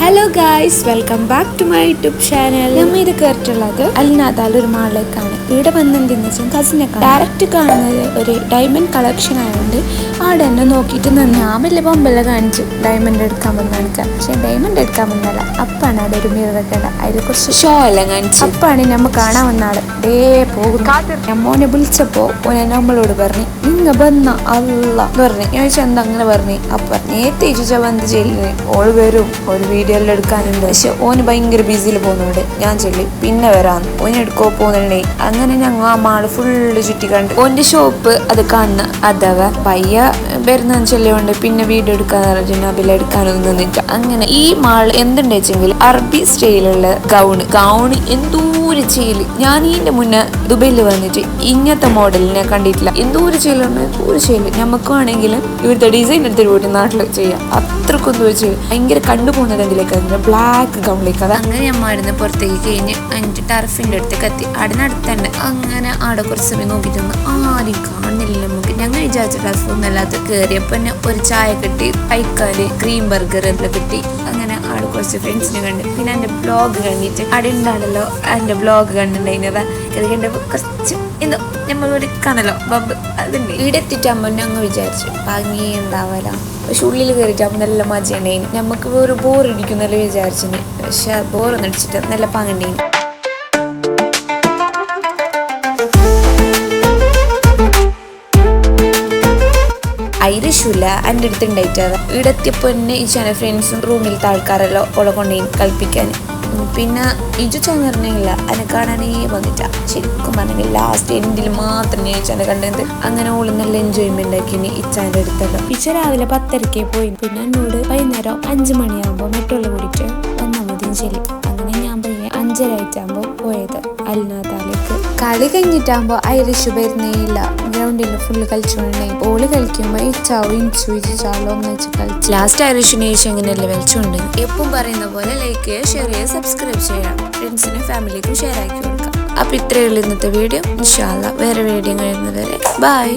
Hello guys, welcome back to my YouTube channel. നമ്മൾ ഇത് കേട്ടിട്ടുള്ളത് അൽനാദാൽ ഒരു മാളിലേക്കാണ്. ഇവിടെ വന്നെന്തെന്ന് വെച്ചാൽ കസിനെ ഡയറക്റ്റ് കാണുന്നത് ഒരു ഡയമണ്ട് കളക്ഷൻ ആയതുകൊണ്ട് അവിടെ തന്നെ നോക്കിയിട്ട് ഞാൻ വലിയ ബൊമ്പല്ല കാണിച്ചു ഡയമണ്ട് എടുക്കാൻ വന്നാണ്. പക്ഷെ ഡയമണ്ട് എടുക്കാൻ വന്നല്ല, അപ്പാണ് അവിടെ ഒരു മിറർ അതിൽ കുറച്ച് ഷോ എല്ലാം കാണിച്ചു. അപ്പാണ് നമ്മൾ കാണാൻ വന്ന ആള് ഡേ പോകും. മോനെ വിളിച്ചപ്പോ ഓനെ നമ്മളോട് പറഞ്ഞു നിങ്ങ വന്ന അല്ല പറഞ്ഞു. ഞാൻ ചോദിച്ചാൽ എന്താ അങ്ങനെ പറഞ്ഞു. അപ്പൊ നേരത്തെ ചോദിച്ചാൽ വന്ന് ചെല്ലിന് ഓള് വരും, ഒരു വീഡിയോ എല്ലാം എടുക്കാനുണ്ട്. പക്ഷെ ഓന് ഭയങ്കര ബിസിയിൽ പോകുന്നുണ്ട്. ഞാൻ ചെല്ലി പിന്നെ വരാന്ന് ഓന് എടുക്കോ പോകുന്നുണ്ടേ. അങ്ങനെ ഞങ്ങൾ ആ മാള് ഫുള്ള് ചുറ്റി കണ്ട് ഓന്റെ ഷോപ്പ് അത് കാണുന്ന അഥവാ പയ്യ വരുന്നതെന്ന് ചൊല്ലിയോണ്ട് പിന്നെ വീഡിയോ എടുക്കാന്ന് പറഞ്ഞാൽ ബില്ല് എടുക്കാനൊന്നും നിന്നിട്ട് അങ്ങനെ ഈ മാൾ എന്തുണ്ടെച്ചെങ്കിൽ അറബി സ്റ്റൈലുള്ള ഗൗണ് എന്തോരു ചെയ്യല്. ഞാൻ ഇതിന്റെ മുന്നേ ദുബൈയിൽ വന്നിട്ട് ഇങ്ങനത്തെ മോഡലിനെ കണ്ടിട്ടില്ല. എന്തോരു ചെയ്യലുണ്ട്, എന്തോരു ചെയ്യല്. നമുക്ക് വേണമെങ്കിലും ഇവിടുത്തെ ഡിസൈൻ എടുത്തിട്ട് പോയിട്ട് നാട്ടിൽ ചെയ്യാം. അത്രക്കൊന്നും ചെയ്യും. ഭയങ്കര കണ്ടുപോകുന്നത് എന്തിലേക്ക് ബ്ലാക്ക് ഗൗണിലേക്ക്. അത് അങ്ങനെ അമ്മായിരുന്നു പുറത്തേക്ക് കഴിഞ്ഞ് എന്നിട്ട് ടർഫിന്റെ അടുത്തേക്ക് എത്തി. അടുത്ത് തന്നെ അങ്ങനെ ആടെ കുറച്ച് സമയം നോക്കിയിട്ടൊന്നും ആരും കാണില്ല. നമുക്ക് ഞങ്ങൾ വിചാരിച്ച ടർഫൊന്നും അല്ലാത്ത കയറിയപ്പോൾ തന്നെ ഒരു ചായ കിട്ടി, കഴിക്കാല് ക്രീം ബർഗർ എല്ലാം കിട്ടി. അങ്ങനെ ആടെ കുറച്ച് ഫ്രണ്ട്സിനെ കണ്ട് പിന്നെ എൻ്റെ ബ്ലോഗ് കണ്ടിട്ട് അവിടെ ഉണ്ടാണല്ലോ എൻ്റെ ബ്ലോഗ് കണ്ടിട്ടുണ്ടായിരുന്നത്. അത് കണ്ടപ്പോൾ കുറച്ച് എന്തോ നമ്മളൊരു കാണല്ലോ ബബ് അതുണ്ട്. ഇവിടെ എത്തിയിട്ടാകുമ്പോൾ ഞങ്ങൾ വിചാരിച്ചു ഭംഗി ഉണ്ടാവല. പക്ഷെ ഉള്ളിൽ കയറിയിട്ടാകുമ്പോൾ നല്ല മജയുണ്ടായിന്. നമുക്ക് ഒരു ബോറടിക്കുന്നല്ലോ വിചാരിച്ചിന്. പക്ഷെ ബോറൊന്നും അടിച്ചിട്ട് നല്ല പാങ്ങണ്ടേന്. ഐറിഷില്ല എൻ്റെ അടുത്ത് ഉണ്ടായിട്ട് ഇവിടെ എത്തിയപ്പോൾ തന്നെ ഈ ചാനൽ ഫ്രണ്ട്സും റൂമിലത്തെ ആൾക്കാരെല്ലോ ഓളെ കൊണ്ടുപോയി കളിപ്പിക്കാൻ. പിന്നെ ഇജുച്ചാന്ന് പറഞ്ഞില്ല എന്നെ കാണാനേ വന്നിട്ട. ശരിക്കും പറഞ്ഞെങ്കിൽ ലാസ്റ്റ് എൻഡിൽ മാത്രം ഞാൻ ഇച്ചാനെ കണ്ടത്. അങ്ങനെ ഓള് നല്ല എൻജോയ്മെന്റ് ആക്കിന് ഇച്ചാൻ്റെ അടുത്തല്ലോ. ഇച്ച രാവിലെ 10:30 പോയി. പിന്നെ എന്നോട് വൈകുന്നേരം 5 മണിയാകുമ്പോൾ മെട്രോയിൽ കൂടിയിട്ട് വന്നാൽ മതി ചെല്ലി. അങ്ങനെ ഞാൻ പോയി 5:30 പോയത് അൽനാദാലേക്ക്. കളി കഴിഞ്ഞിട്ടാകുമ്പോൾ ഐറിഷ് വരുന്നേ ഇല്ല. ഗ്രൗണ്ടിൽ ഫുള്ള് കളിച്ചുകൊണ്ടേ ഓള് കളിക്കുമ്പോൾ ഇച്ചാവും ഇച്ചാലോ എന്ന് വെച്ച് കളിച്ചു. ലാസ്റ്റ് ഐറിഷിനെ ചോദിച്ചു അങ്ങനെയല്ലേ വലിച്ചുകൊണ്ട്. എപ്പം പറയുന്ന പോലെ ലൈക്ക് ചെയ്യുക, ഷെയർ ചെയ്യുക, സബ്സ്ക്രൈബ് ചെയ്യാം. ഫ്രണ്ട്സിനും ഫാമിലിക്കും ഷെയർ ആക്കി കൊടുക്കാം. അപ്പം ഇത്രയേ ഉള്ളൂ ഇന്നത്തെ വീഡിയോ. ഇൻഷാ അല്ലാഹ് വേറെ വീഡിയോ കഴിയുന്നത് വരെ ബൈ.